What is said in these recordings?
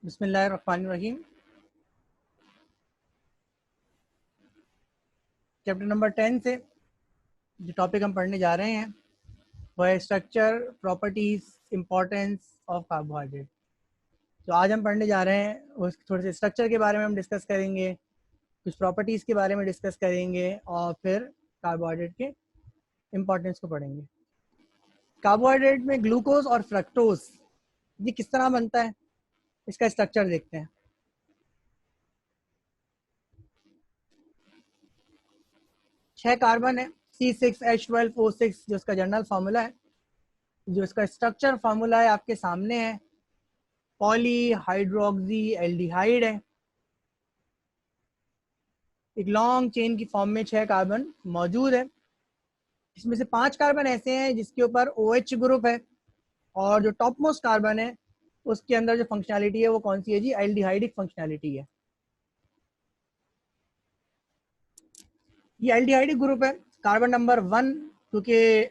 बिस्मिल्लाहिर्रहमानिर्रहीम। Chapter number 10 से जो टॉपिक हम पढ़ने जा रहे हैं वह है structure, properties, importance of carbohydrate. तो आज हम पढ़ने जा रहे हैं उस थोड़े से स्ट्रक्चर के बारे में हम डिस्कस करेंगे, कुछ प्रॉपर्टीज़ के बारे में डिस्कस करेंगे और फिर कार्बोहाइड्रेट के इम्पोर्टेंस को पढ़ेंगे। कार्बोहाइड्रेट में ग्लूकोज और फ्रक्टोज ये किस तरह बनता है, इसका स्ट्रक्चर देखते हैं। छह कार्बन है, C6H12O6 जो इसका जनरल फार्मूला है। जो इसका स्ट्रक्चर फार्मूला है आपके सामने है, पॉली हाइड्रोक्सी एल्डिहाइड है। एक लॉन्ग चेन की फॉर्म में 6 कार्बन मौजूद है। इसमें से 5 कार्बन ऐसे हैं जिसके ऊपर OH ग्रुप है और जो टॉप मोस्ट कार्बन है उसके अंदर जो फंक्शनैलिटी है वो कौन सी है जी, एल्डिहाइडिक फंक्शनैलिटी है। ये एल्डिहाइडिक ग्रुप है, कार्बन नंबर 1, क्योंकि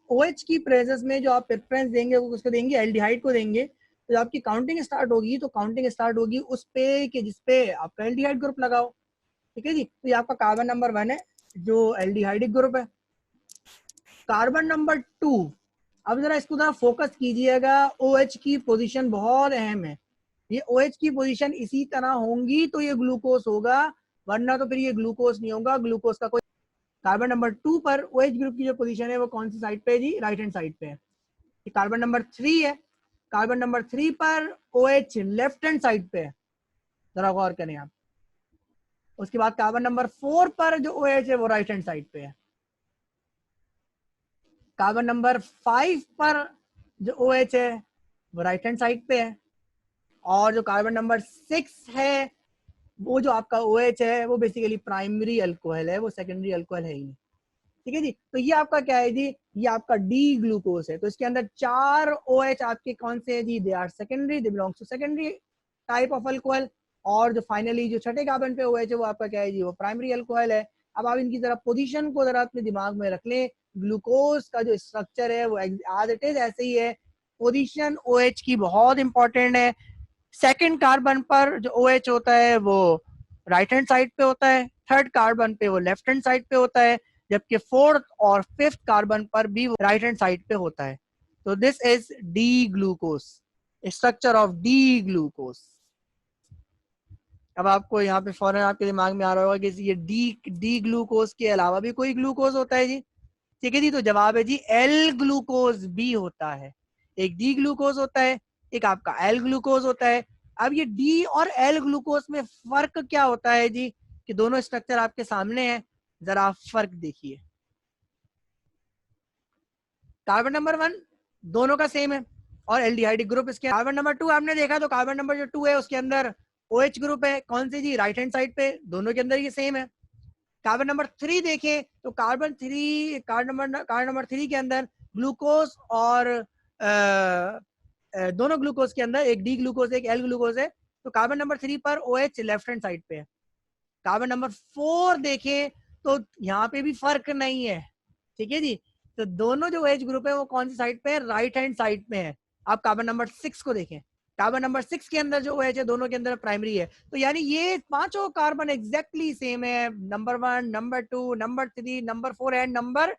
OH की प्रेजेंस में जो आप प्रेफरेंस देंगे वो उसको देंगे, एल्डिहाइड को देंगे। तो जब आपकी काउंटिंग स्टार्ट होगी तो काउंटिंग स्टार्ट होगी उस पे कि जिसपे आपका एल्डिहाइड ग्रुप लगाओ। ठीक है जी, तो ये आपका कार्बन नंबर 1 है जो एल्डिहाइडिक ग्रुप है। कार्बन नंबर 2, अब जरा इसको जरा फोकस कीजिएगा, OH की पोजीशन बहुत अहम है। ये OH की पोजीशन इसी तरह होंगी तो ये ग्लूकोज होगा, वरना तो फिर ये ग्लूकोज नहीं होगा। ग्लूकोज का कोई कार्बन नंबर 2 पर OH ग्रुप की जो पोजीशन है वो कौन सी साइड पे है जी, राइट हैंड साइड पे है। ये कार्बन नंबर 3 है, कार्बन नंबर 3 पर OH लेफ्ट हैंड साइड पे है, जरा गौर करें आप। उसके बाद कार्बन नंबर 4 पर जो OH है वो राइट हैंड साइड पे है। कार्बन नंबर 5 पर जो OH है वो राइट हैंड साइड पे है। और जो कार्बन नंबर 6 है वो जो आपका OH है वो बेसिकली प्राइमरी अल्कोहल है, वो सेकेंडरी अल्कोहल है ही नहीं। ठीक है जी, तो ये आपका क्या है जी, ये आपका डी ग्लूकोज है। तो इसके अंदर 4 OH आपके कौन से है जी, they are secondary, they belongs to secondary type of alcohol. और जो फाइनली जो छठे कार्बन पे OH है वो आपका क्या है जी, वो प्राइमरी अल्कोहल है। अब आप इनकी जरा पोजीशन को जरा अपने दिमाग में रख लें। ग्लूकोज का जो स्ट्रक्चर है वो एज इट इज ऐसे ही है। पोजीशन OH की बहुत इंपॉर्टेंट है। सेकेंड कार्बन पर जो OH होता है वो राइट हैंड साइड पे होता है, थर्ड कार्बन पे वो लेफ्ट हैंड साइड पे होता है, जबकि फोर्थ और फिफ्थ कार्बन पर भी वो राइट हैंड साइड पे होता है। तो this is D glucose, structure of D glucose. अब आपको यहाँ पे फौरन आपके दिमाग में आ रहा होगा कि ये डी ग्लूकोज के अलावा भी कोई ग्लूकोज होता है जी। ठीक है जी, तो जवाब है जी एल ग्लूकोज भी होता है। एक डी ग्लूकोज होता है, एक आपका एल ग्लूकोज होता है। अब ये डी और एल ग्लूकोज में फर्क क्या होता है जी, कि दोनों स्ट्रक्चर आपके सामने है, जरा फर्क देखिए। कार्बन नंबर 1 दोनों का सेम है और एल्डिहाइडिक ग्रुप इसके। कार्बन नंबर 2 आपने देखा तो कार्बन नंबर जो 2 है उसके अंदर OH ग्रुप है, कौन से जी, राइट हैंड साइड पे, दोनों के अंदर ये सेम है। कार्बन नंबर 3 देखें तो कार्बन नंबर 3 के अंदर ग्लूकोज और दोनों ग्लूकोज के अंदर एक डी ग्लूकोज एक एल ग्लूकोज है। तो कार्बन नंबर 3 पर OH लेफ्ट हैंड साइड पे है। कार्बन नंबर 4 देखें तो यहाँ पे भी फर्क नहीं है। ठीक है जी, तो दोनों जो OH ग्रुप है वो कौन सी साइड पे है, राइट हैंड साइड पे है। आप कार्बन नंबर 6 को देखें, कार्बन नंबर 6 के अंदर जो OH है दोनों के अंदर प्राइमरी है। तो यानी ये पांचों कार्बन एग्जैक्टली सेम है, number 1, number 2, number 3, number 4 and number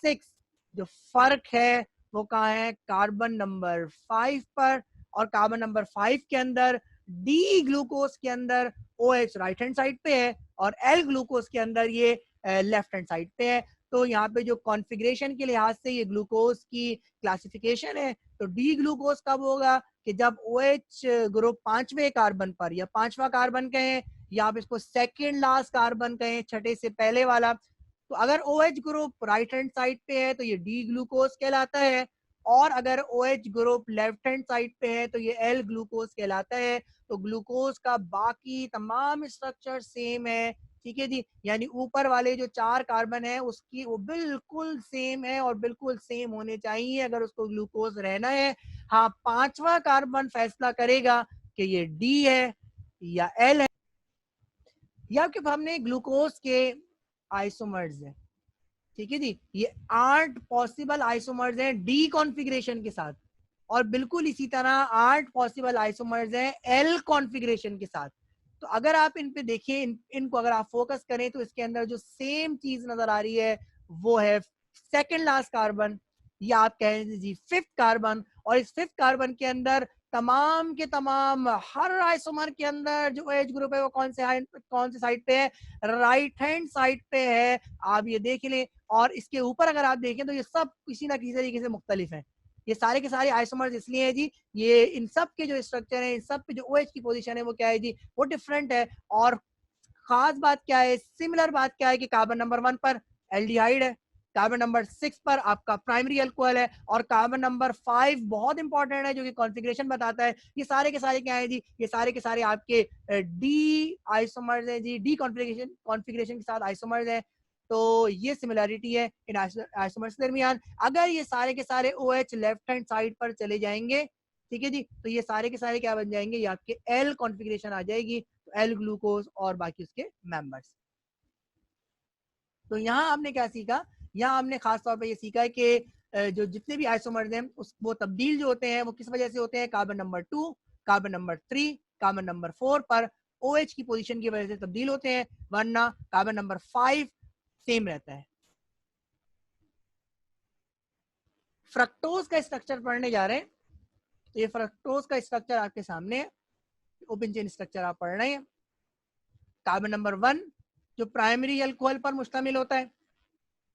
6। जो फर्क है वो कहाँ है, कार्बन नंबर 5 पर। और कार्बन नंबर 5 के अंदर डी ग्लूकोज के अंदर OH राइट हैंड साइड पे है और एल ग्लूकोज के अंदर ये लेफ्ट हैंड साइड पे है। तो यहाँ पे जो कॉन्फ़िगरेशन के लिहाज से ये ग्लूकोज की क्लासिफिकेशन है, तो डी ग्लूकोज कब होगा कि जब OH ग्रुप 5वें कार्बन पर, या 5वां कार्बन कहें या आप इसको सेकेंड लास्ट कार्बन कहें, छठे से पहले वाला। तो अगर OH group right hand side पे है तो ये डी ग्लूकोज कहलाता है, और अगर OH group left hand side पे है तो ये एल ग्लूकोज कहलाता है। तो ग्लूकोज का बाकी तमाम स्ट्रक्चर सेम है। ठीक है जी, यानी ऊपर वाले जो 4 कार्बन है उसकी वो बिल्कुल सेम है और बिल्कुल सेम होने चाहिए अगर उसको ग्लूकोज रहना है। हाँ, 5वां कार्बन फैसला करेगा कि ये डी है या एल है। या आपके सामने ग्लूकोज के आइसोमर्स है। ठीक है जी, ये 8 पॉसिबल आइसोमर्स हैं डी कॉन्फ़िगरेशन के साथ। और बिल्कुल इसी तरह 8 पॉसिबल आइसोमर्स हैं एल कॉन्फ़िगरेशन के साथ। तो अगर आप इन पे देखिए, इनको अगर आप फोकस करें तो इसके अंदर जो सेम चीज नजर आ रही है वो है सेकंड लास्ट कार्बन, या आप कह लीजिए जी फिफ्थ कार्बन। और इस फिफ्थ कार्बन के अंदर तमाम के तमाम हर आइसोमर के अंदर जो एच ग्रुप है वो कौन से साइड पे है, राइट हैंड साइड पे है। आप ये देख लें। और इसके ऊपर अगर आप देखें तो ये सब किसी ना किसी तरीके से मुख्तलिफ है। ये सारे के सारे आइसोमर्स इसलिए है जी, ये इन सब के जो स्ट्रक्चर है, इन सब पे जो OH की पोजीशन है वो क्या है जी, वो डिफरेंट है। और खास बात क्या है, सिमिलर बात क्या है कि कार्बन नंबर 1 पर एल्डिहाइड है, कार्बन नंबर 6 पर आपका प्राइमरी अल्कोहल है, और कार्बन नंबर 5 बहुत इंपॉर्टेंट है जो कि कॉन्फ़िगरेशन बताता है। ये सारे के सारे क्या है जी, ये सारे के सारे आपके डी आइसोमर्स हैं जी, डी कॉन्फ़िगरेशन के साथ आइसोमर्स हैं। तो ये सिमिलरिटी है इन आइसोमर्स के दरमियान। अगर ये सारे के सारे OH लेफ्ट हैंड साइड पर चले जाएंगे, ठीक है जी, तो ये सारे के सारे क्या बन जाएंगे, ये आपके एल कॉन्फ़िगरेशन आ जाएगी, एल ग्लूकोज और बाकी उसके मेंबर्स। तो यहाँ आपने क्या सीखा, यहाँ हमने खास तौर पे ये सीखा है कि जो जितने भी आइसोमर्स हैं उस वो तब्दील जो होते हैं वो किस वजह से होते हैं, carbon number 2, carbon number 3, carbon number 4 पर OH की पोजीशन की वजह से तब्दील होते हैं, वरना कार्बन नंबर 5 सेम रहता है। फ्रक्टोज का स्ट्रक्चर पढ़ने जा रहे हैं। तो ये फ्रक्टोज का स्ट्रक्चर आपके सामने है, ओपन चेन स्ट्रक्चर आप पढ़ रहे हैं। कार्बन नंबर 1 जो प्राइमरी अल्कोहल पर मुश्तमिल होता है,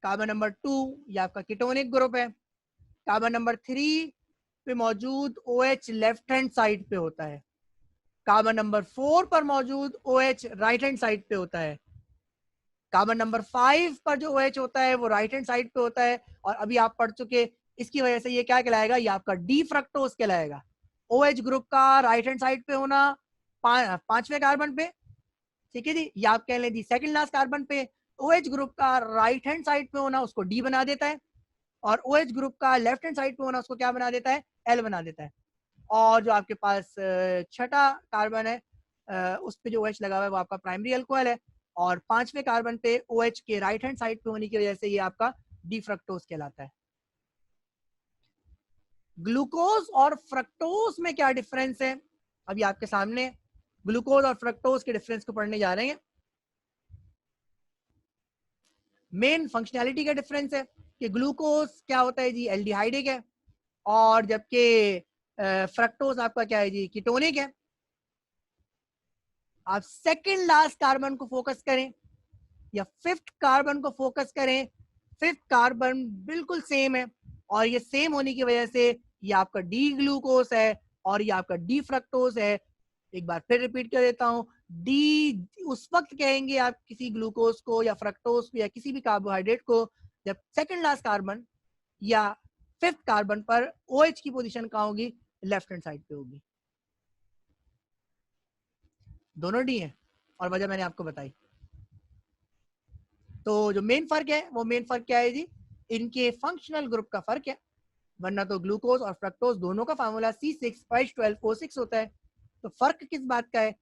कार्बन नंबर 2 ये आपका कीटोनिक ग्रुप है, कार्बन नंबर 3 पे मौजूद OH लेफ्ट हैंड साइड पे होता है, कार्बन नंबर 4 पर मौजूद OH राइट हैंड साइड पे होता है, कार्बन नंबर 5 पर जो OH होता है वो राइट हैंड साइड पे होता है। और अभी आप पढ़ चुके, इसकी वजह से ये क्या कहलाएगा, ये आपका डी फ्रक्टोज कहलाएगा। OH ग्रुप का राइट हैंड साइड पे होना 5वें कार्बन पे, ठीक है जी, या आप कह लें जी सेकंड लास्ट कार्बन पे। OH ग्रुप का राइट हैंड साइड पे होना उसको डी बना देता है, और OH ग्रुप का लेफ्ट हैंड साइड पे होना उसको क्या बना देता है, एल बना देता है। और जो आपके पास छठा कार्बन है, उस पे जो OH लगा हुआ है वो आपका प्राइमरी अल्कोहल है, और 5वें कार्बन पे OH के राइट हैंड साइड पे होने की वजह से ये आपका डी फ्रक्टोज कहलाता है। ग्लूकोज और फ्रक्टोज में क्या डिफरेंस है, अभी आपके सामने ग्लूकोज और फ्रक्टोज के डिफरेंस को पढ़ने जा रहे हैं। मेन फंक्शनैलिटी का डिफरेंस है कि ग्लूकोज क्या होता है जी, एल्डिहाइडिक है, और जबकि फ्रक्टोज आपका क्या है जी, कीटोनिक है। आप सेकंड लास्ट कार्बन को फोकस करें या फिफ्थ कार्बन को फोकस करें, फिफ्थ कार्बन बिल्कुल सेम है, और ये सेम होने की वजह से ये आपका डी ग्लूकोज है और ये आपका डी फ्रक्टोज है। एक बार फिर रिपीट कर देता हूं, डी उस वक्त कहेंगे आप किसी ग्लूकोज को या फ्रक्टोज को या किसी भी कार्बोहाइड्रेट को जब सेकंड लास्ट कार्बन या फिफ्थ कार्बन पर OH की पोजीशन कहाँ होगी, लेफ्ट हैंड साइड पे होगी। दोनों डी है, और वजह मैंने आपको बताई। तो जो मेन फर्क है वो मेन फर्क क्या है जी, इनके फंक्शनल ग्रुप का फर्क है, वरना तो ग्लूकोज और फ्रक्टोज दोनों का फार्मूला C6H12O6 होता है। तो फर्क किस बात का है,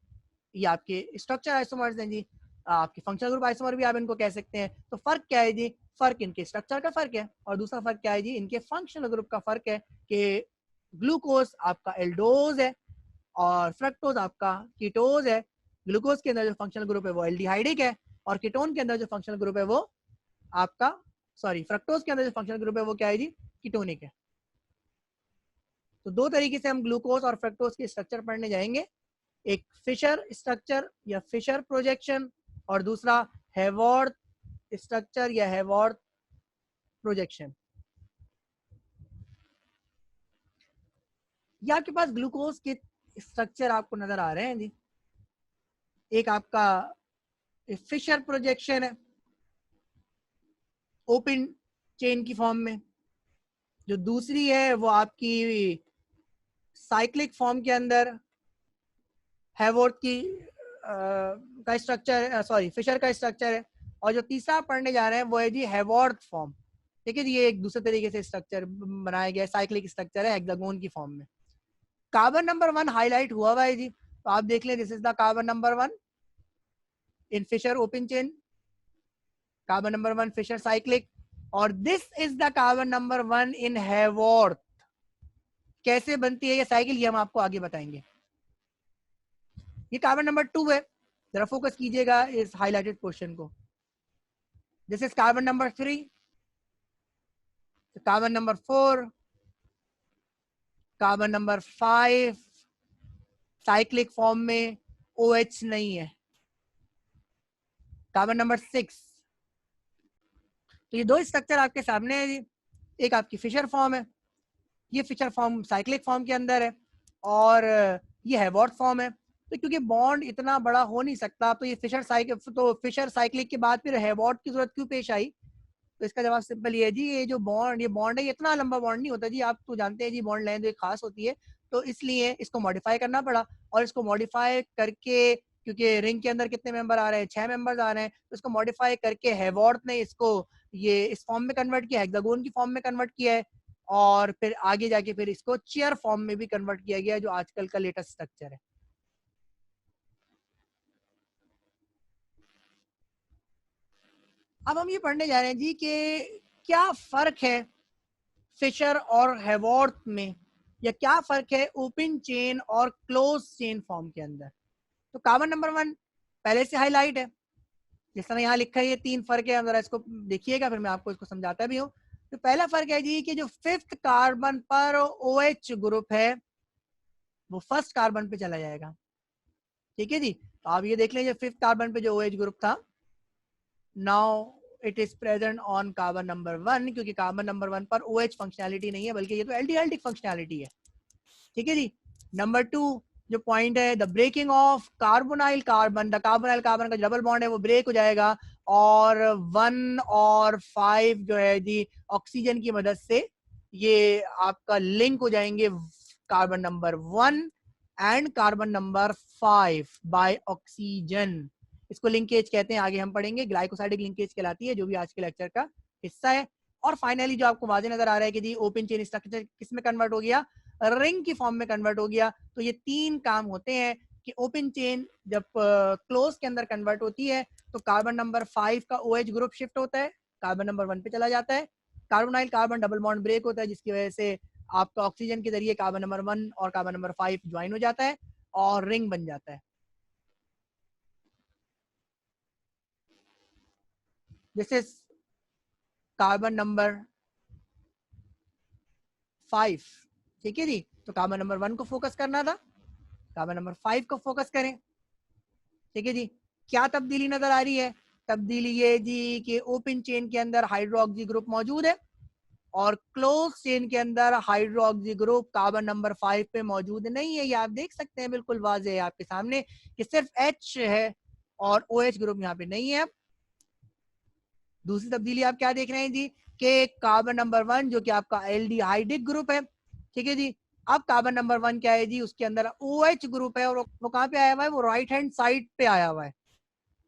ये आपके स्ट्रक्चर आइसोमर्स हैं जी, आपके फंक्शनल ग्रुप आइसोमर भी आप इनको कह सकते हैं। तो फर्क क्या है जी, फर्क इनके स्ट्रक्चर का फर्क है, और दूसरा फर्क क्या है जी, इनके फंक्शनल ग्रुप का फर्क है कि ग्लूकोज आपका एल्डोज है और फ्रक्टोज आपका कीटोज है। ग्लूकोज के अंदर जो फंक्शनल ग्रुप है वो एल्डिहाइडिक है, और कीटोन के अंदर जो फंक्शनल ग्रुप है वो आपका फ्रक्टोज के अंदर जो फंक्शनल ग्रुप है वो क्या है जी, कीटोनिक है। तो दो तरीके से हम ग्लूकोज और फ्रक्टोज के स्ट्रक्चर पढ़ने जाएंगे, एक फिशर स्ट्रक्चर या फिशर प्रोजेक्शन, और दूसरा हेवॉर्थ स्ट्रक्चर या हेवॉर्थ प्रोजेक्शन। ये आपके पास ग्लूकोज के स्ट्रक्चर आपको नजर आ रहे हैं जी। एक आपका फिशर प्रोजेक्शन है ओपन चेन की फॉर्म में, जो दूसरी है वो आपकी साइक्लिक फॉर्म के अंदर हेवॉर्थ की का स्ट्रक्चर, सॉरी फिशर का स्ट्रक्चर है, और जो तीसरा पढ़ने जा रहे हैं वो है जी हेवॉर्थ फॉर्म। ठीक है जी, ये एक दूसरे तरीके से स्ट्रक्चर बनाया गया है, साइक्लिक स्ट्रक्चर है हेक्सागोन की फॉर्म में। कार्बन नंबर 1 हाईलाइट हुआ हुआ है जी, तो आप देख लें, this is the carbon number 1 in Fischer open chain, carbon number 1 Fischer cyclic, और this is the carbon number 1 in Haworth. कैसे बनती है ये साइकिल, ये हम आपको आगे बताएंगे। ये कार्बन नंबर 2 है, जरा फोकस कीजिएगा इस हाईलाइटेड क्वेश्चन को। This is carbon number 3, carbon number 4, carbon number 5 cyclic form में OH नहीं है। कार्बन नंबर 6, तो ये दो स्ट्रक्चर आपके सामने है जी। एक आपकी फिशर फॉर्म है, ये फिशर फॉर्म साइक्लिक फॉर्म के अंदर है, और ये हैवॉर्थ फॉर्म है। तो क्योंकि बॉन्ड इतना बड़ा हो नहीं सकता, तो ये फिशर साइक्लिक के बाद फिर हैवॉर्थ की जरूरत क्यों पेश आई? तो इसका जवाब सिंपल ये है जी, ये जो बॉन्ड है, ये इतना लंबा बॉन्ड नहीं होता जी, आप तो जानते हैं जी बॉन्ड लेंथ एक खास होती है, तो इसलिए इसको मॉडिफाई करना पड़ा। और इसको मॉडिफाई करके, क्योंकि रिंग के अंदर कितने मेंबर आ रहे हैं, 6 मेंबर्स आ रहे हैं, तो इसको मॉडिफाई करके हैवॉर्थ ने इसको ये इस फॉर्म में कन्वर्ट किया, हेक्सागोन की फॉर्म में कन्वर्ट किया है, और फिर आगे जाके फिर इसको चेयर फॉर्म में भी कन्वर्ट किया गया है, जो आजकल का लेटेस्ट स्ट्रक्चर है। अब हम ये पढ़ने जा रहे हैं जी कि क्या फर्क है फिशर और हैवॉर्थ में, या क्या फर्क है ओपन चेन और क्लोज चेन फॉर्म के अंदर। तो कार्बन नंबर 1 पहले से हाईलाइट है, जिस तरह यहाँ लिखा है, ये 3 फर्क है, जरा इसको देखिएगा, फिर मैं आपको इसको समझाता भी हूँ। तो पहला फर्क है जी कि जो 5th कार्बन पर OH ग्रुप है वो फर्स्ट कार्बन पे चला जाएगा। ठीक है जी, तो आप ये देख लीजिए 5th कार्बन पे जो OH ग्रुप था, now it is present on carbon number 1, क्योंकि कार्बन नंबर 1 पर OH फंक्शनैलिटी नहीं है, बल्कि ये तो एल्डिहाइडिक फंक्शनैलिटी है। ठीक है जी। नंबर 2 जो पॉइंट है, the breaking of carbonyl carbon, the carbonyl carbon का डबल बॉन्ड है वो ब्रेक हो जाएगा, और 1 और 5 जो है जी ऑक्सीजन की मदद से ये आपका लिंक हो जाएंगे carbon number 1 and carbon number 5 by oxygen. इसको लिंकेज कहते हैं, आगे हम पढ़ेंगे, ग्लाइकोसाइडिक लिंकेज कहलाती है, जो भी आज के लेक्चर का हिस्सा है। और फाइनली जो आपको वाजे नजर आ रहा है कि जी ओपन चेन स्ट्रक्चर किस में कन्वर्ट हो गया, रिंग की फॉर्म में कन्वर्ट हो गया। तो ये 3 काम होते हैं कि ओपन चेन जब क्लोज के अंदर कन्वर्ट होती है तो कार्बन नंबर 5 का OH ग्रुप शिफ्ट होता है, कार्बन नंबर 1 पे चला जाता है, carbonyl carbon double bond break होता है, जिसकी वजह से आपका ऑक्सीजन के जरिए कार्बन नंबर 1 और कार्बन नंबर 5 ज्वाइन हो जाता है और रिंग बन जाता है। This is carbon number 5। ठीक है जी, तो कार्बन नंबर 1 को फोकस करना था, कार्बन नंबर 5 को फोकस करें। ठीक है जी, क्या तब्दीली नजर आ रही है? तब्दीली ये जी कि ओपन चेन के अंदर हाइड्रोक्सी ग्रुप मौजूद है, और क्लोज चेन के अंदर हाइड्रोक्सी ग्रुप कार्बन नंबर 5 पे मौजूद नहीं है। ये आप देख सकते हैं, बिल्कुल वाज़ेह है आपके सामने कि सिर्फ H है और OH ग्रुप यहाँ पे नहीं है। दूसरी तब्दीली आप क्या देख रहे हैं जी कि कार्बन नंबर 1 जो कि आपका एल्डिहाइडिक ग्रुप है, ठीक है जी, अब कार्बन नंबर 1 क्या है जी, उसके अंदर OH ग्रुप है, और वो कहाँ पे आया हुआ है, वो राइट हैंड साइड पे आया हुआ है।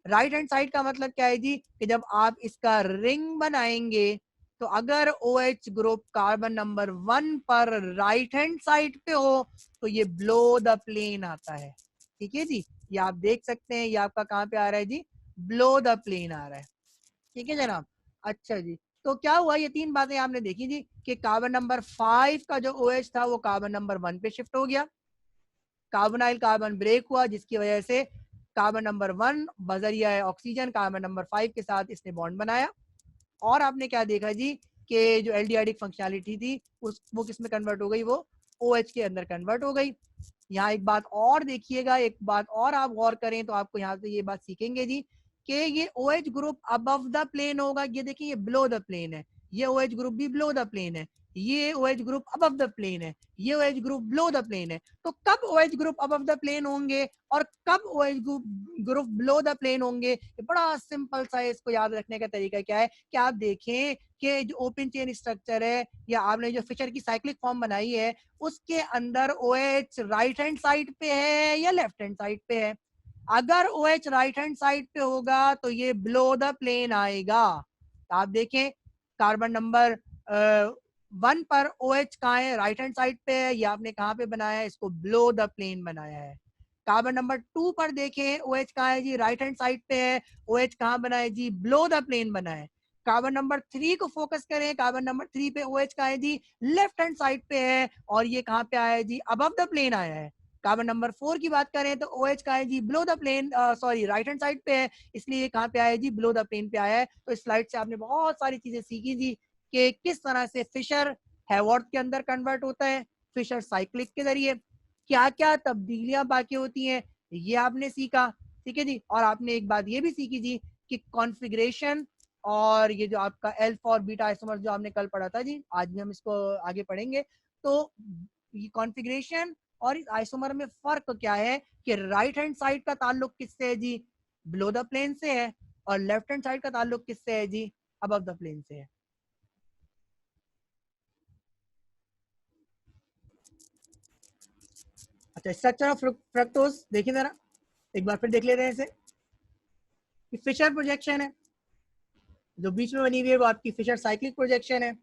राइट हैंड साइड का मतलब क्या है जी कि जब आप इसका रिंग बनाएंगे तो अगर OH ग्रुप कार्बन नंबर 1 पर राइट हैंड साइड पे हो तो ये ब्लो द प्लेन आता है। ठीक है जी, ये आप देख सकते हैं, ये आपका कहाँ पे आ रहा है जी, ब्लो द प्लेन आ रहा है। ठीक है जनाब। अच्छा जी, तो क्या हुआ, ये 3 बातें आपने देखी जी कि कार्बन नंबर 5 का जो OH था वो कार्बन नंबर 1 पे शिफ्ट हो गया, कार्बोनाइल कार्बन ब्रेक हुआ, जिसकी वजह से कार्बन नंबर 1 बजरिया ऑक्सीजन कार्बन नंबर 5 के साथ इसने बॉन्ड बनाया। और आपने क्या देखा जी कि जो एल्डिहाइडिक फंक्शनैलिटी थी वो किस में कन्वर्ट हो गई, वो OH के अंदर कन्वर्ट हो गई। यहाँ एक बात और देखिएगा, एक बात और आप गौर करें तो आपको यहाँ से ये बात सीखेंगे जी कि ये OH group above the plane होगा। ये देखिए, ये बिलो द प्लेन है, ये OH ग्रुप भी बिलो द प्लेन है, ये OH group above the plane है, ये OH group below the plane है। तो कब OH group above the plane होंगे और कब OH group below the plane होंगे, ये बड़ा सिंपल सा है। इसको याद रखने का तरीका क्या है कि आप देखें कि जो ओपन चेन स्ट्रक्चर है, या आपने जो फिशर की साइक्लिक फॉर्म बनाई है, उसके अंदर OH राइट हैंड साइड पे है या लेफ्ट हैंड साइड पे है। अगर OH राइट हैंड साइड पे होगा तो ये बिलो द प्लेन आएगा। तो आप देखें कार्बन नंबर 1 पर OH कहाँ है, राइट हैंड साइड पे है, ये आपने कहाँ पे बनाया है, इसको बिलो द प्लेन बनाया है। कार्बन नंबर 2 पर देखें OH कहाँ है जी, राइट हैंड साइड पे है, OH कहाँ बना है जी, बिलो द प्लेन बना है। कार्बन नंबर 3 को फोकस करें, कार्बन नंबर 3 पे OH का है जी लेफ्ट हैंड साइड पे है और ये कहाँ पे आया है जी अबव द प्लेन आया है। कार्बन नंबर 4 की बात करें तो OH का है जी below the plane, sorry right hand side पे है, इसलिए ये कहाँ पे आया है जी बिलो द प्लेन पे आया है। तो इस स्लाइड से आपने बहुत सारी चीजें सीखी जी कि किस तरह से फिशर हैवर्थ के अंदर कन्वर्ट होता है, फिशर साइक्लिक के जरिए क्या क्या तब्दीलियां बाकी होती हैं ये आपने सीखा, ठीक है जी। और आपने एक बात ये भी सीखी जी कि कॉन्फ़िगरेशन और ये जो आपका अल्फा और बीटा आइसोमर जो आपने कल पढ़ा था जी, आज भी हम इसको आगे पढ़ेंगे। तो ये कॉन्फ़िगरेशन और इस आइसोमर में फर्क क्या है कि राइट हैंड साइड का ताल्लुक किससे है जी बिलो द प्लेन से है और लेफ्ट हैंड साइड का ताल्लुक किससे है जी अबव द प्लेन से है। अच्छा, स्ट्रक्चर ऑफ फ्रक्टोज देखिए जरा एक बार फिर देख ले रहे हैं इसे। फिशर प्रोजेक्शन है जो बीच में बनी हुई है वो आपकी फिशर साइक्लिक प्रोजेक्शन है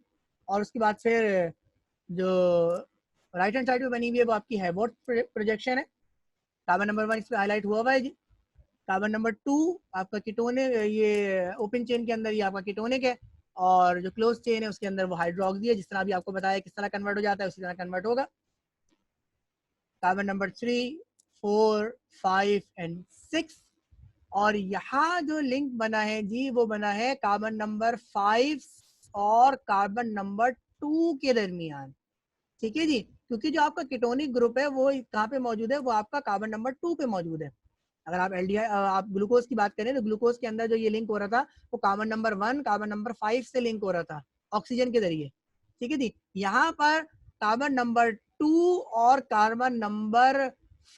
और उसके बाद फिर जो राइट हैंड साइड में बनी हुई है वो आपकी हैवर्थ प्रोजेक्शन है। कार्बन नंबर 1 इस पे हाईलाइट हुआ है जी। कार्बन नंबर 2 आपका कीटोनिक, ये ओपन चेन के अंदर ये आपका कीटोनिक है और जो क्लोज चेन है उसके अंदर वो हाइड्रोक्सी है, जिस तरह अभी आपको बताया किस तरह कन्वर्ट हो जाता है उसी तरह कन्वर्ट होगा। कार्बन नंबर 3, 4, 5 एंड 6 और यहाँ जो लिंक बना है जी वो बना है कार्बन नंबर 5 और कार्बन नंबर 2 के दरमियान, ठीक है जी। क्योंकि जो आपका कीटोनिक ग्रुप है वो कहाँ पे मौजूद है, वो आपका कार्बन नंबर 2 पे मौजूद है। अगर आप एल्डिहाइड आप ग्लूकोज की बात करें तो ग्लूकोज के अंदर जो ये लिंक हो रहा था वो कार्बन नंबर 1 कार्बन नंबर 5 से लिंक हो रहा था ऑक्सीजन के जरिए, ठीक है जी। यहाँ पर कार्बन नंबर 2 और कार्बन नंबर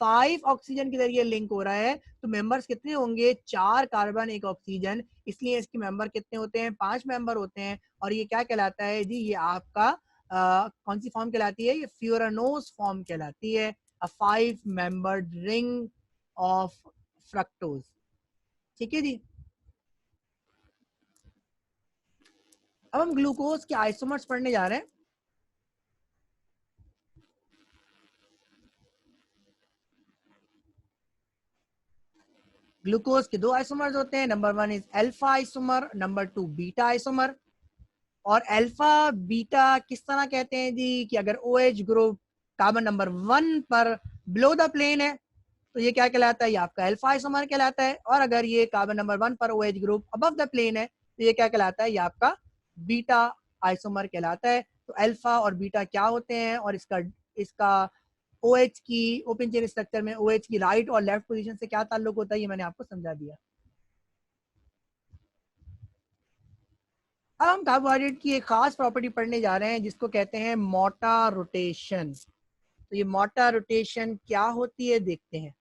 5 ऑक्सीजन के जरिए लिंक हो रहा है। तो मेंबर्स कितने होंगे, 4 कार्बन 1 ऑक्सीजन, इसलिए इसके मेंबर कितने होते हैं, 5 मेंबर होते हैं। और ये क्या कहलाता है जी, ये आपका कौन सी फॉर्म कहलाती है, ये फ्यूरानोस फॉर्म कहलाती है, अ 5 मेंबर्ड रिंग ऑफ फ्रक्टोज, ठीक है जी। अब हम ग्लूकोज के आइसोमर्स पढ़ने जा रहे हैं। ग्लूकोज के दो आइसोमर्स होते हैं, number 1 is alpha isomer, number 2 beta isomer. और अल्फा बीटा किस तरह कहते हैं जी कि अगर OH ग्रुप कार्बन नंबर 1 पर बिलो द प्लेन है तो ये क्या कहलाता है, ये आपका अल्फा आइसोमर कहलाता है। और अगर ये कार्बन नंबर 1 पर OH group above the plane है तो ये क्या कहलाता है, ये आपका बीटा आइसोमर कहलाता है। तो अल्फा और बीटा क्या होते हैं और इसका इसका OH की ओपन चेन स्ट्रक्चर में OH की राइट और लेफ्ट पोजीशन से क्या ताल्लुक होता है ये मैंने आपको समझा दिया। अब हम कार्बोहाइड्रेट की एक खास प्रॉपर्टी पढ़ने जा रहे हैं जिसको कहते हैं मोटा रोटेशन। तो ये मोटा रोटेशन क्या होती है देखते हैं।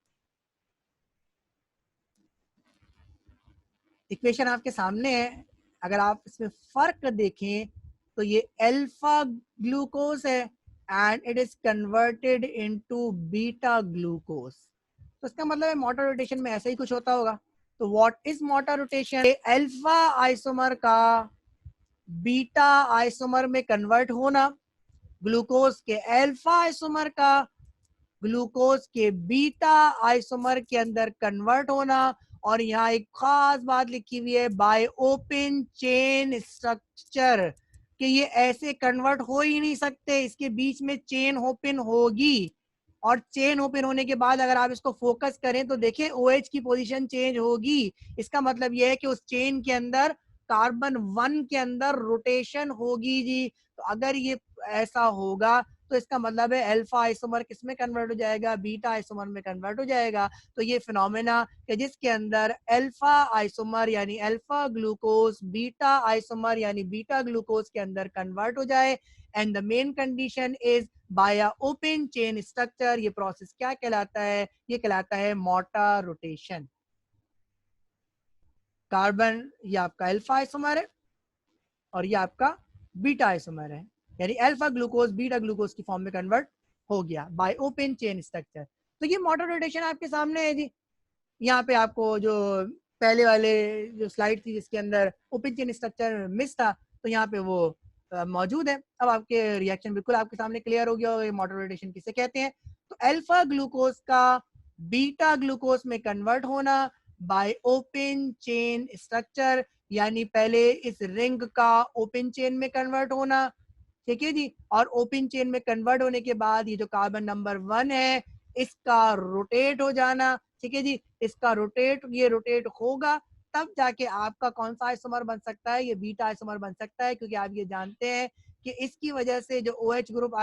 इक्वेशन आपके सामने है, अगर आप इसमें फर्क देखें तो ये अल्फा ग्लूकोज है and it is converted into beta glucose. तो इसका मतलब है मोटा रोटेशन में ऐसा ही कुछ होता होगा। तो व्हाट इज मोटा रोटेशन, अल्फा आइसोमर का बीटा आइसोमर में कन्वर्ट होना, ग्लूकोज के अल्फा आइसोमर का ग्लूकोज के बीटा आइसोमर के अंदर कन्वर्ट होना। और यहाँ एक खास बात लिखी हुई है, बाय ओपन चेन स्ट्रक्चर, कि ये ऐसे कन्वर्ट हो ही नहीं सकते, इसके बीच में चेन ओपन होगी। और चेन ओपन होने के बाद अगर आप इसको फोकस करें तो देखें OH की पोजीशन चेंज होगी। इसका मतलब यह है कि उस चेन के अंदर कार्बन 1 के अंदर रोटेशन होगी जी। तो अगर ये ऐसा होगा तो इसका मतलब है अल्फा आइसोमर किस में कन्वर्ट हो जाएगा, बीटा आइसोमर में कन्वर्ट हो जाएगा। तो ये फिनोमेना कि जिसके अंदर अल्फा आइसोमर यानी अल्फा ग्लूकोज बीटा आइसोमर यानी बीटा ग्लूकोज के अंदर कन्वर्ट हो जाए, and the main condition is by open chain structure, ये प्रोसेस क्या कहलाता है, ये कहलाता है मोटा रोटेशन। कार्बन ये आपका अल्फा आइसोमर है और ये आपका बीटा आइसोमर है, यानी अल्फा ग्लूकोज बीटा ग्लूकोज की फॉर्म में कन्वर्ट हो गया बाय ओपन चेन स्ट्रक्चर। तो ये मोटर रोटेशन आपके सामने है जी। यहाँ पे आपको जो पहले वाले जो स्लाइड थी जिसके अंदर ओपन चेन स्ट्रक्चर मिस था तो यहाँ पे वो मौजूद है। अब आपके रिएक्शन बिल्कुल आपके सामने क्लियर हो गया होगा, ये मोटर रोटेशन किसे कहते हैं। तो अल्फा ग्लूकोज का बीटा ग्लूकोज में कन्वर्ट होना बाय ओपन चेन स्ट्रक्चर, यानी पहले इस रिंग का ओपन चेन में कन्वर्ट होना, ठीक है जी, और ओपन चेन में कन्वर्ट होने के बाद ये जो कार्बन नंबर 1 है इसका रोटेट हो जाना, ठीक है जी, इसका ये रोटेट होगा, तब जाके आपका कौन सा आइसोमर बन सकता है, ये बीटा आइसोमर बन सकता है, क्योंकि आप ये जानते हैं कि इसकी वजह से जो OH ग्रुप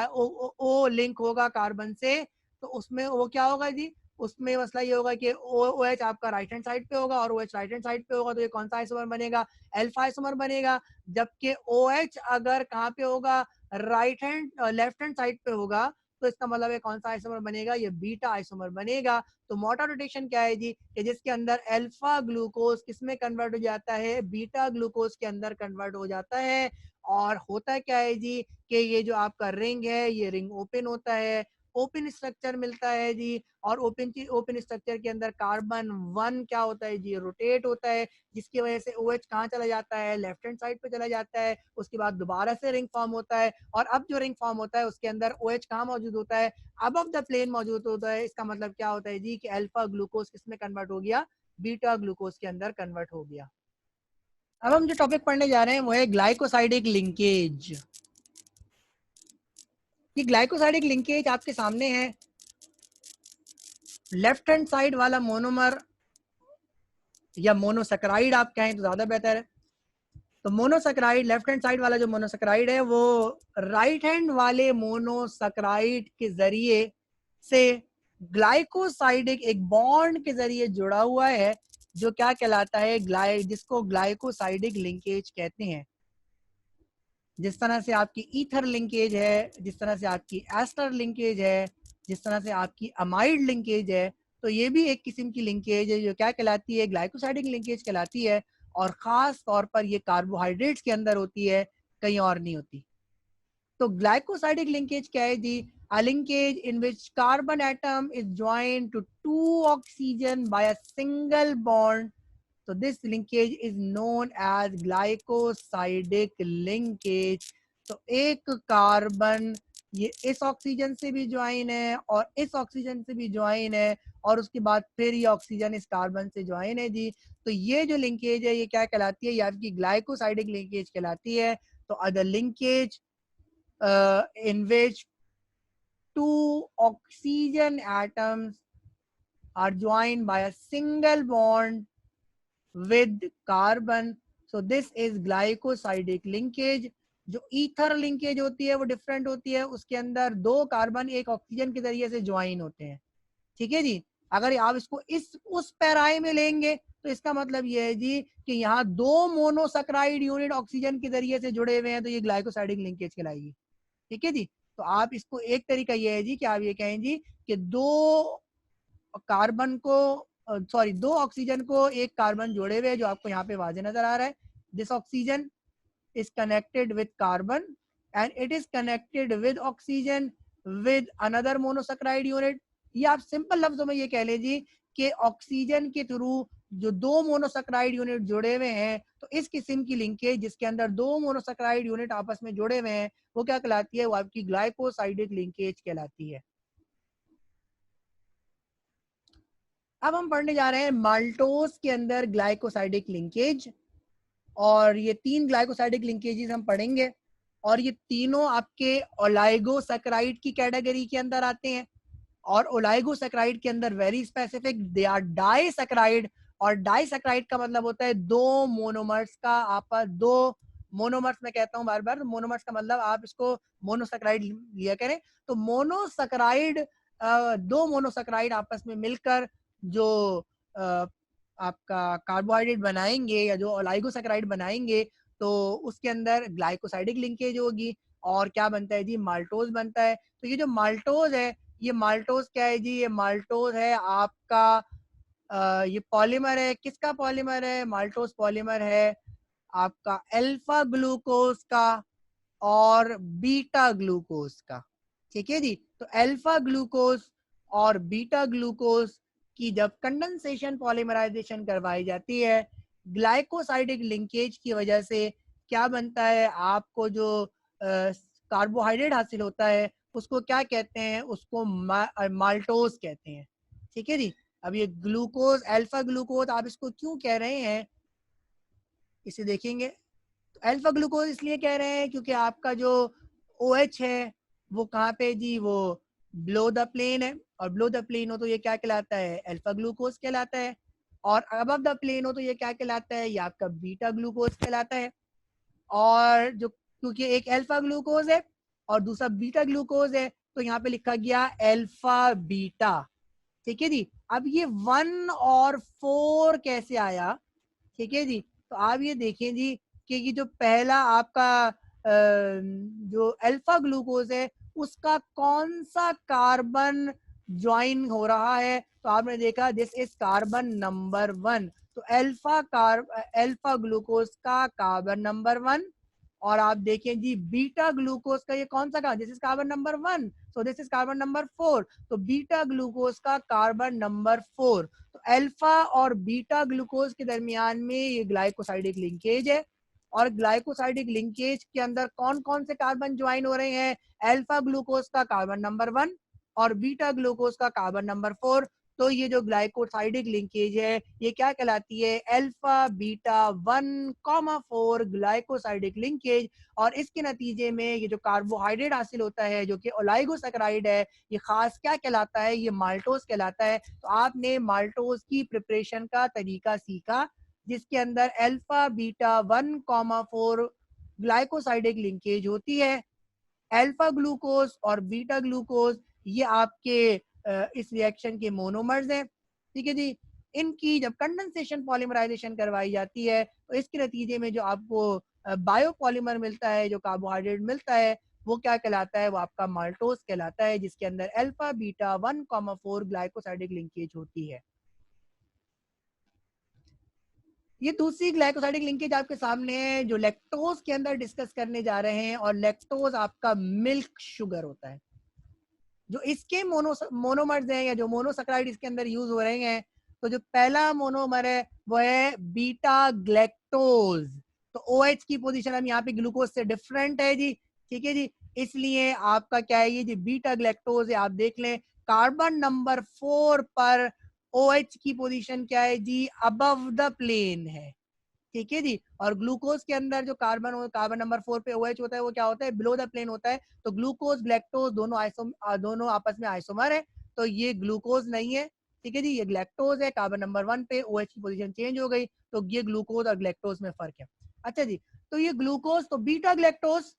ओ लिंक होगा कार्बन से, तो उसमें वो क्या होगा जी, उसमें मसला ये होगा कि OH आपका राइट हैंड साइड पे होगा, और OH राइट हैंड साइड पे होगा तो ये कौन सा आइसोमर बनेगा, अल्फा आइसोमर बनेगा। जबकि OH अगर कहाँ पे होगा, right hand left hand side पे होगा, तो इसका मतलब है कौन सा आइसोमर बनेगा, ये बीटा आइसोमर बनेगा। तो मोटा रोटेशन क्या है जी, कि जिसके अंदर अल्फा ग्लूकोज किसमें कन्वर्ट हो जाता है, बीटा ग्लूकोज के अंदर कन्वर्ट हो जाता है। और होता क्या है जी, कि ये जो आपका रिंग है ये रिंग ओपन होता है, ओपन स्ट्रक्चर मिलता है जी, और ओपन स्ट्रक्चर के अंदर कार्बन 1 क्या होता है जी, रोटेट होता है, जिसकी वजह से OH कहाँ चला जाता है, लेफ्ट हैंड साइड पे चला जाता है। उसके बाद दोबारा से रिंग फॉर्म होता है, और अब जो रिंग फॉर्म होता है उसके अंदर OH कहाँ मौजूद होता है, अबव द प्लेन मौजूद होता है। इसका मतलब क्या होता है जी, कि अल्फा ग्लूकोज किसमें कन्वर्ट हो गया, बीटा ग्लूकोज के अंदर कन्वर्ट हो गया। अब हम जो टॉपिक पढ़ने जा रहे हैं वो है ग्लाइकोसाइडिक लिंकेज। ये ग्लाइकोसाइडिक लिंकेज आपके सामने है, लेफ्ट हैंड साइड वाला मोनोमर या मोनोसैकेराइड आप कहें तो ज्यादा बेहतर है। तो मोनोसैकेराइड, लेफ्ट हैंड साइड वाला जो मोनोसैकेराइड है वो राइट हैंड वाले मोनोसैकेराइड के जरिए से ग्लाइकोसाइडिक एक बॉन्ड के जरिए जुड़ा हुआ है, जो क्या कहलाता है, जिसको ग्लाइकोसाइडिक लिंकेज कहते हैं। जिस तरह से आपकी ईथर लिंकेज है, जिस तरह से आपकी एस्टर लिंकेज है, जिस तरह से आपकी अमाइड लिंकेज है, तो ये भी एक किस्म की लिंकेज है जो क्या कहलाती है, ग्लाइकोसाइडिक लिंकेज कहलाती है। और खास तौर पर ये कार्बोहाइड्रेट्स के अंदर होती है, कहीं और नहीं होती। तो ग्लाइकोसाइडिक लिंकेज क्या है जी, a linkage in which carbon atom is joined to two oxygen by a single bond. So this linkage is known as glycosidic linkage. तो एक कार्बन ये इस ऑक्सीजन से भी ज्वाइन है और इस ऑक्सीजन से भी ज्वाइन है, और उसके बाद फिर ये ऑक्सीजन इस कार्बन से ज्वाइन है जी। तो ये जो लिंकेज है ये क्या कहलाती है, ये आपकी ग्लाइकोसाइडिक लिंकेज कहलाती है। तो other linkage in which two oxygen atoms are joined by a single bond with carbon. So this is glycosidic linkage. जो ईथर लिंकेज होती है वो डिफरेंट होती है, उसके अंदर दो कार्बन एक ऑक्सीजन के जरिए से ज्वाइन होते हैं, ठीक है जी। अगर आप इसको इस उस पैराए में लेंगे तो इसका मतलब ये है जी कि यहाँ दो मोनोसैकेराइड यूनिट ऑक्सीजन के जरिए से जुड़े हुए हैं, तो ये ग्लाइकोसाइडिक लिंकेज कहलाएगी, ठीक है जी। तो आप इसको एक तरीका ये है जी कि आप ये कहें जी कि दो कार्बन को दो ऑक्सीजन को एक कार्बन जोड़े हुए, जो आपको यहाँ पे वाजे नजर आ रहा है। This oxygen is connected with carbon and it is connected with oxygen with another monosaccharide unit. ये आप सिंपल लफ्जों में ये कह लीजिए कि ऑक्सीजन के थ्रू जो दो मोनोसैकेराइड यूनिट जुड़े हुए हैं, तो इस किस्म की लिंकेज जिसके अंदर दो मोनोसैकेराइड यूनिट आपस में जुड़े हुए हैं वो क्या कहलाती है, वो आपकी ग्लाइकोसाइडिक लिंकेज कहलाती है। अब हम पढ़ने जा रहे हैं माल्टोज के अंदर ग्लाइकोसाइडिक लिंकेज, और ये तीन ग्लाइकोसाइडिक लिंकेजेस हम पढ़ेंगे, और ये तीनों आपके ओलाइगोसैकेराइड की कैटेगरी के अंदर आते हैं। और ओलाइगोसैकेराइड के अंदर very specific they are disaccharide, और डाइसैकेराइड का मतलब होता है दो मोनोमर्स का आपस, दो मोनोमर्स मैं कहता हूँ बार बार, मोनोमर्स का मतलब आप इसको मोनोसैकेराइड लिया करें। तो मोनोसैकेराइड दो मोनोसैकेराइड आपस में मिलकर जो आपका कार्बोहाइड्रेट बनाएंगे या जो ओलाइगोसैकेराइड बनाएंगे, तो उसके अंदर ग्लाइकोसाइडिक लिंकेज होगी, और क्या बनता है जी, माल्टोज बनता है। तो ये जो माल्टोज है, ये माल्टोज क्या है जी, ये माल्टोज है आपका ये पॉलीमर है, किसका पॉलीमर है, माल्टोज पॉलीमर है आपका अल्फा ग्लूकोज का और बीटा ग्लूकोज का, ठीक है जी। तो अल्फा ग्लूकोज और बीटा ग्लूकोज की जब कंडेंसेशन पॉलीमराइजेशन करवाई जाती है, ग्लाइकोसाइडिक लिंकेज की वजह से क्या बनता है, आपको जो कार्बोहाइड्रेट हासिल होता है उसको क्या कहते हैं, उसको माल्टोज कहते हैं, ठीक है जी। अब ये ग्लूकोज, अल्फा ग्लूकोज आप इसको क्यों कह रहे हैं, इसे देखेंगे तो अल्फा ग्लूकोज इसलिए कह रहे हैं क्योंकि आपका जो OH है वो कहाँ पे जी, वो बिलो द प्लेन है, और बिलो द प्लेन हो तो ये क्या कहलाता है, अल्फा ग्लूकोज कहलाता है, और अबव द प्लेन हो तो ये क्या कहलाता है, ये आपका बीटा ग्लूकोज कहलाता है। और जो क्योंकि एक अल्फा ग्लूकोज है और दूसरा बीटा ग्लूकोज है तो यहाँ पे लिखा गया अल्फा बीटा। ठीक है जी। अब ये 1 और 4 कैसे आया, ठीक है जी। तो आप ये देखें जी कि ये जो पहला आपका जो अल्फा ग्लूकोज है उसका कौन सा कार्बन ज्वाइन हो रहा है, तो आपने देखा दिस इज कार्बन नंबर 1। तो अल्फा ग्लूकोज का कार्बन नंबर 1, और आप देखें जी बीटा ग्लूकोज का ये कौन सा, this is carbon number 1, so this is carbon number 4। तो बीटा ग्लूकोज का कार्बन नंबर 4। तो अल्फा और बीटा ग्लूकोज के दरमियान में ये ग्लाइकोसाइडिक लिंकेज है, और ग्लाइकोसाइडिक लिंकेज के अंदर कौन कौन से कार्बन ज्वाइन हो रहे हैं, अल्फा ग्लूकोज का कार्बन नंबर 1 और बीटा ग्लूकोज का कार्बन नंबर 4। तो ये जो ग्लाइकोसाइडिक लिंकेज है ये क्या कहलाती है, अल्फा बीटा 1,4 ग्लाइकोसाइडिक लिंकेज। और इसके नतीजे में ये जो कार्बोहाइड्रेट हासिल होता है जो कि ओलाइगोसैकेराइड है, ये खास क्या कहलाता है, ये माल्टोज कहलाता है। तो आपने माल्टोज की प्रिपरेशन का तरीका सीखा जिसके अंदर अल्फा बीटा 1,4 ग्लाइकोसाइडिक लिंकेज होती है। अल्फा ग्लूकोज और बीटा ग्लूकोज ये आपके इस रिएक्शन के मोनोमर्स हैं। ठीक है जी। इनकी जब कंडेंसेशन पॉलीमराइजेशन करवाई जाती है तो इसके नतीजे में जो आपको बायोपॉलीमर मिलता है, जो कार्बोहाइड्रेट मिलता है, वो क्या कहलाता है, वो आपका माल्टोज कहलाता है, जिसके अंदर अल्फा बीटा 1,4 ग्लाइकोसाइडिक लिंकेज होती है। ये दूसरी ग्लाइकोसाइडिक लिंकेज आपके सामने है जो लैक्टोज के अंदर डिस्कस करने जा रहे हैं, और लैक्टोज आपका मिल्क शुगर होता है। जो इसके मोनोमर्स हैं या जो मोनोसैकेराइड इसके अंदर यूज हो रहे हैं, तो जो पहला मोनोमर है वो है बीटा ग्लैक्टोज। तो OH की पोजीशन हम यहाँ पे ग्लूकोज से डिफरेंट है जी। ठीक है जी। इसलिए आपका क्या है, ये जी बीटा ग्लैक्टोज है, आप देख लें कार्बन नंबर 4 पर OH की पोजीशन क्या है जी, अबव द प्लेन है। ठीक है जी। और ग्लूकोज के अंदर जो कार्बन नंबर 4 पे OH होता है वो क्या होता है, बिलो द प्लेन होता है। तो ग्लूकोज ग्लैक्टोज दोनों आपस में आइसोमर है, तो ये ग्लूकोज नहीं है। ठीक है जी। ये ग्लैक्टोज है, कार्बन नंबर 1 पे OH की पोजीशन चेंज हो गई, तो ये ग्लूकोज और ग्लैक्टोज में फर्क है। अच्छा जी। तो ये ग्लूकोज, तो बीटा ग्लैक्टोज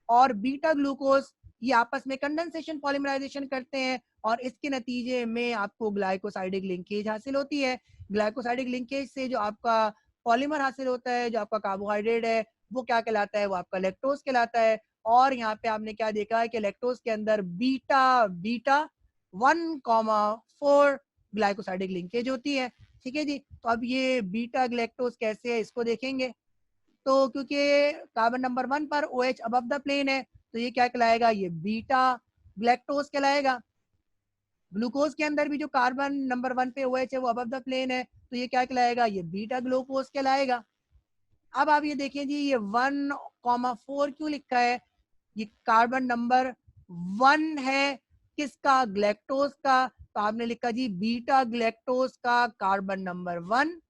और बीटा ग्लूकोज ये आपस में कंडेंसेशन पॉलीमराइजेशन करते हैं, और इसके नतीजे में आपको ग्लाइकोसाइडिक लिंकेज हासिल होती है। ग्लाइकोसाइडिक लिंकेज से जो आपका पॉलीमर हासिल होता है, जो आपका कार्बोहाइड्रेट है, वो क्या कहलाता है, वो आपका लैक्टोज कहलाता है। और यहाँ पे आपने क्या देखा है कि लैक्टोज के अंदर बीटा बीटा 1,4 ग्लाइकोसाइडिक लिंकेज होती है। ठीक है जी। तो अब ये बीटा ग्लैक्टोज कैसे है इसको देखेंगे। तो क्योंकि कार्बन नंबर 1 पर OH अबव द प्लेन है, तो ये क्या कहलाएगा, ये बीटा ग्लैक्टोज कहलाएगा। ग्लूकोज के अंदर भी जो कार्बन नंबर 1 पे OH है वो अबव द प्लेन है, तो ये क्या कहलाएगा, ये बीटा ग्लूकोज कहलाएगा। अब आप ये देखें जी, ये 1,4 क्यों लिखा है, ये कार्बन नंबर 1 है किसका, ग्लैक्टोज का। तो आपने लिखा जी बीटा ग्लैक्टोज का कार्बन नंबर 1।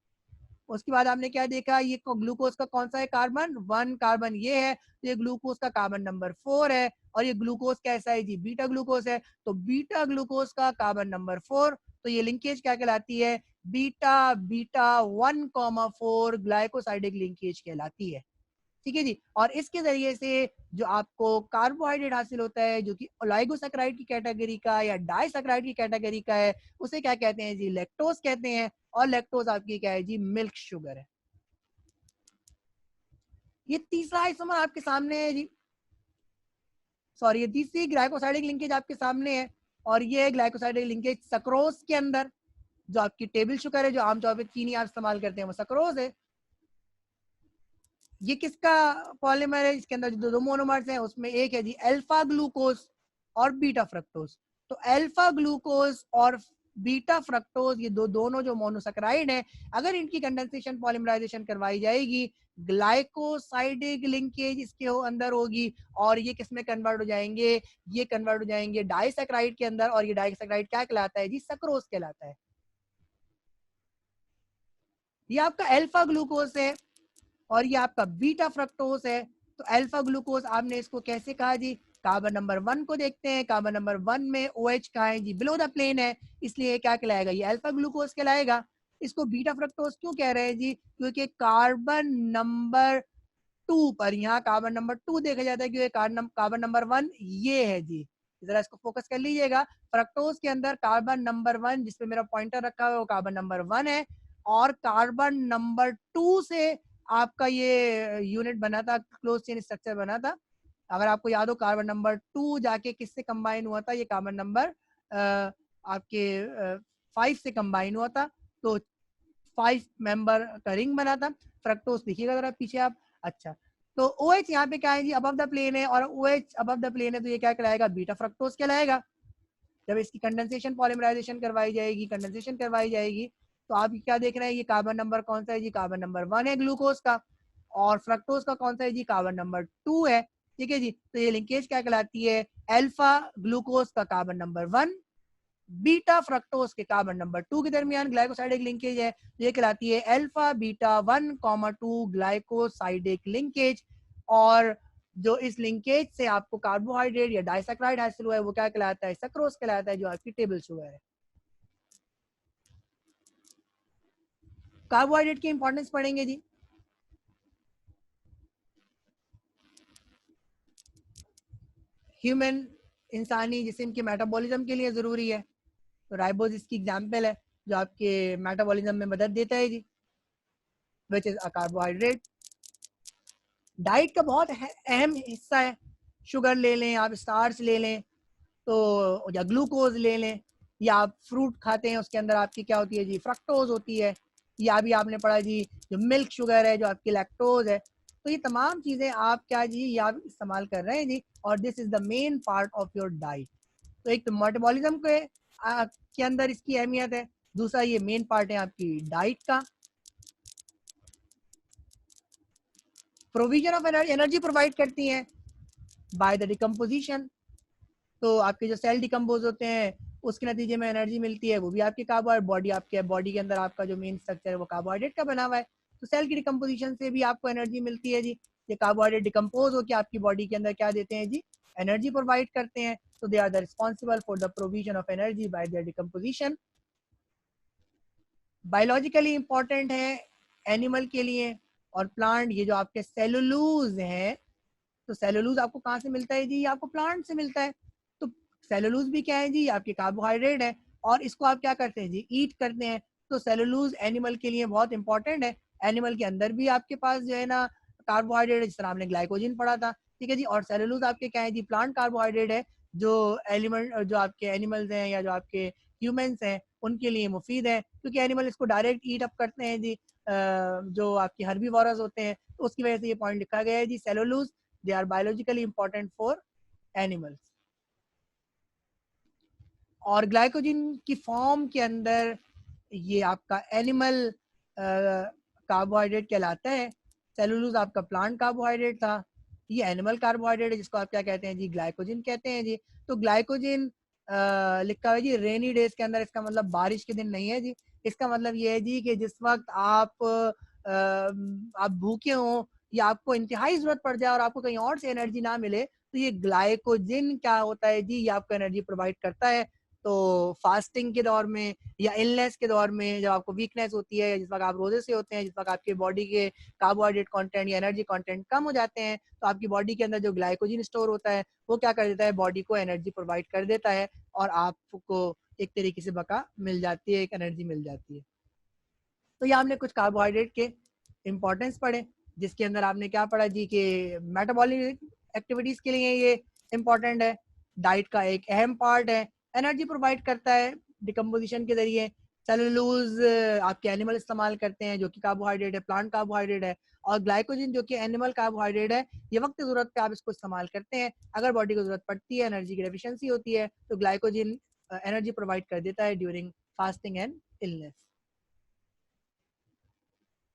उसके बाद आपने क्या देखा, ये ग्लूकोज का कौन सा है, कार्बन 1 कार्बन ये है, तो ये ग्लूकोज का कार्बन नंबर 4 है, और ये ग्लूकोज कैसा है जी, बीटा ग्लूकोज है। तो बीटा ग्लूकोज का कार्बन नंबर 4, तो ये लिंकेज क्या कहलाती है, बीटा बीटा 1,4 ग्लाइकोसाइडिक लिंकेज कहलाती है। ठीक है जी। और इसके जरिए से जो आपको कार्बोहाइड्रेट हासिल होता है जो कि ओलाइगोसैकेराइड की कैटेगरी का या डाइसैकेराइड की कैटेगरी का है, उसे क्या कहते हैं जी, लैक्टोज कहते हैं। और लैक्टोज आपकी क्या है जी, मिल्क शुगर है। ये तीसरा आइसोमर आपके सामने है जी, सॉरी ये तीसरी ग्लाइकोसाइडिक लिंकेज आपके सामने है, और ये ग्लाइकोसाइडिक लिंकेज सक्रोज के अंदर, जो आपकी टेबल शुगर है, जो आमतौर पर चीनी आप इस्तेमाल करते हैं, वो सक्रोज है। ये किसका पॉलीमर है, इसके अंदर जो दो मोनोमर्स हैं उसमें एक है जी अल्फा ग्लूकोज और बीटा फ्रक्टोज। तो अल्फा ग्लूकोज और बीटा फ्रक्टोज ये दोनों जो मोनोसैकेराइड हैं, अगर इनकी कंडेंसेशन पॉलीमराइजेशन करवाई जाएगी, ग्लाइकोसाइडिक लिंकेज इसके अंदर होगी, और ये किस में कन्वर्ट हो जाएंगे, ये कन्वर्ट हो जाएंगे डाइसैकेराइड के अंदर, और ये डाइसैकेराइड क्या कहलाता है जी, सक्रोज कहलाता है। ये आपका अल्फा ग्लूकोज है, और ये आपका बीटा फ्रक्टोज है। तो अल्फा ग्लूकोज आपने इसको कैसे कहा जी, कार्बन नंबर 1 को देखते हैं, कार्बन नंबर 1 में OH कहाँ है जी, बिलो द प्लेन है, इसलिए क्या कहलाएगा, ये अल्फा ग्लूकोज कहलाएगा। इसको बीटा फ्रक्टोज क्यों कह रहे हैं जी, क्योंकि कार्बन नंबर 2 पर, यहाँ कार्बन नंबर 2 देखा जाता है, क्योंकि कार्बन नंबर 1 ये है जी, जरा इसको फोकस कर लीजिएगा। फ्रक्टोज के अंदर कार्बन नंबर 1 जिसपे मेरा पॉइंटर रखा हुआ है वो कार्बन नंबर 1 है, और कार्बन नंबर 2 से आपका ये यूनिट बना था, क्लोज चेन स्ट्रक्चर बना था। अगर आपको याद हो, कार्बन नंबर 2 जाके किससे कंबाइन हुआ था, ये कार्बन नंबर आपके 5 से कंबाइन हुआ था, तो 5 मेंबर का रिंग बना था। फ्रक्टोज देखिएगा जरा पीछे आप। अच्छा, तो OH यहाँ पे क्या है जी, अबव द प्लेन है, और OH अबव द प्लेन है, तो ये क्या कहलाएगा, बीटा फ्रक्टोज कहलाएगा। जब इसकी कंडेंसेशन पॉलीमराइजेशन करवाई जाएगी, कंडेंसेशन करवाई जाएगी, तो आप क्या देख रहे हैं, ये कार्बन नंबर कौन सा है जी, कार्बन नंबर 1 है ग्लूकोज का, और फ्रक्टोज का कौन सा है जी, कार्बन नंबर 2 है। ठीक है जी, तो ये लिंकेज क्या कहलाती है, अल्फा ग्लूकोज का कार्बन नंबर 1 बीटा फ्रक्टोज के कार्बन नंबर 2 के दरमियान ग्लाइकोसाइडिक लिंकेज है, ये कहलाती है अल्फा बीटा 1,2 ग्लाइकोसाइडिक लिंकेज। और जो इस लिंकेज से आपको कार्बोहाइड्रेट या डाइसैक्राइड हासिल हुआ है वो क्या कहलाता है, सक्रोज कहलाता है, जो आपकी टेबल शुगर है। कार्बोहाइड्रेट की इंपॉर्टेंस पढ़ेंगे जी। ह्यूमन इंसानी जिस्म के मेटाबॉलिज्म के लिए जरूरी है, तो राइबोज इसकी एग्जांपल है जो आपके मेटाबॉलिज्म में मदद देता है जी, which is a carbohydrate. Diet का बहुत अहम हिस्सा है, शुगर ले लें आप, स्टार्च ले लें, तो या ग्लूकोज ले लें, या आप फ्रूट खाते हैं उसके अंदर आपकी क्या होती है जी, फ्रक्टोज होती है, या भी आपने पढ़ा जी जो मिल्क शुगर है जो आपकी लैक्टोज है। तो ये तमाम चीज़ें आप क्या जी, ये आप इस्तेमाल कर रहे हैं जी, और this is the main part of your diet. तो एक तो मेटाबॉलिज्म के अंदर इसकी अहमियत है, दूसरा ये मेन पार्ट है आपकी डाइट का। प्रोविजन ऑफ एनर्जी प्रोवाइड करती हैं बाय द डिकम्पोजिशन, तो आपके जो सेल डिकम्पोज होते हैं उसके नतीजे में एनर्जी मिलती है, वो भी आपके कार्बोहाइड्रेट, बॉडी के अंदर आपका जो मेन स्ट्रक्चर है वो कार्बोहाइड्रेट का बना हुआ है, तो सेल की डिकम्पोजिशन से भी आपको एनर्जी मिलती है जी। ये कार्बोहाइड्रेट डिकम्पोज होकर आपकी बॉडी के अंदर क्या देते हैं जी, एनर्जी प्रोवाइड करते हैं, तो they are the responsible for the provision of energy by their decomposition. Biologically important है एनिमल के लिए और प्लांट, ये जो आपके सेलुलोज हैं, तो सेलुलोज आपको कहाँ से मिलता है जी, ये आपको प्लांट से मिलता है। तो सेलुलोज भी क्या है जी, आपके कार्बोहाइड्रेट है, और इसको आप क्या करते हैं जी, ईट करते हैं। तो सेलुलोज एनिमल के लिए बहुत इंपॉर्टेंट है। एनिमल के अंदर भी आपके पास जो है ना कार्बोहाइड्रेट है, जिस तरह आपने ग्लाइकोजन पढ़ा था, ठीक है जी। और सेलुलोज आपके क्या है जी, प्लांट कार्बोहाइड्रेट है, जो एलिमेंट जो आपके एनिमल्स हैं या जो आपके ह्यूमंस हैं उनके लिए मुफीद है, क्योंकि एनिमल इसको डायरेक्ट ईट अप करते हैं जी, जो आपके हर्बीवोरस होते हैं, तो उसकी वजह से ये पॉइंट लिखा गया है जी, cellulose they are biologically important for animals। और ग्लाइकोजन की फॉर्म के अंदर ये आपका एनिमल कार्बोहाइड्रेट कहलाता है, सेलुलोज आपका प्लांट कार्बोहाइड्रेट था, ये एनिमल कार्बोहाइड्रेट है जिसको आप क्या कहते हैं जी, ग्लाइकोजन कहते हैं जी। तो ग्लाइकोजन लिखा हुआ है जी रेनी डेज के अंदर, इसका मतलब बारिश के दिन नहीं है जी, इसका मतलब ये है जी कि जिस वक्त आप भूखे हों या आपको इंतहाई जरूरत पड़ जाए और आपको कहीं और से एनर्जी ना मिले, तो ये ग्लाइकोजन क्या होता है जी, ये आपको एनर्जी प्रोवाइड करता है। तो फास्टिंग के दौर में या इलनेस के दौर में जब आपको वीकनेस होती है, जिस वक्त आप रोजे से होते हैं, जिस वक्त आपके बॉडी के कार्बोहाइड्रेट कंटेंट या एनर्जी कंटेंट कम हो जाते हैं, तो आपकी बॉडी के अंदर जो ग्लाइकोजन स्टोर होता है वो क्या कर देता है, बॉडी को एनर्जी प्रोवाइड कर देता है, और आपको एक तरीके से बका मिल जाती है, एक एनर्जी मिल जाती है। तो ये आपने कुछ कार्बोहाइड्रेट के इंपॉर्टेंस पढ़े, जिसके अंदर आपने क्या पढ़ा जी कि मेटाबॉलिक एक्टिविटीज के लिए ये इंपॉर्टेंट है, डाइट का एक अहम पार्ट है, एनर्जी प्रोवाइड करता है डिकम्पोजिशन के जरिए। सेलुलोज आपके एनिमल इस्तेमाल करते हैं जो कि कार्बोहाइड्रेट है, प्लांट कार्बोहाइड्रेट है, और ग्लाइकोजन जो कि एनिमल कार्बोहाइड्रेट है, ये वक्त ज़रूरत पे आप इसको इस्तेमाल करते हैं। अगर बॉडी को ज़रूरत पड़ती है, एनर्जी की डेफिशिएंसी होती है, तो ग्लाइकोजन एनर्जी प्रोवाइड कर देता है ड्यूरिंग फास्टिंग एंड इलनेस।